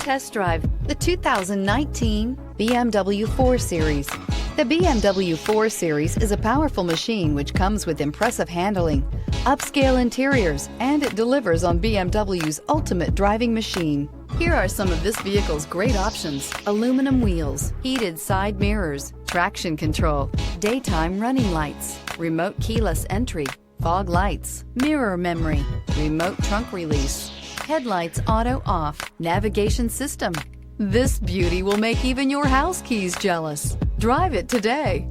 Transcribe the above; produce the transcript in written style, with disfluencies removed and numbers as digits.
test drive the 2019 BMW 4 Series. The BMW 4 Series is a powerful machine which comes with impressive handling, upscale interiors, and it delivers on BMW's ultimate driving machine. Here are some of this vehicle's great options: aluminum wheels, heated side mirrors, traction control, daytime running lights, remote keyless entry, fog lights, mirror memory, remote trunk release, headlights auto off, navigation system. This beauty will make even your house keys jealous. Drive it today.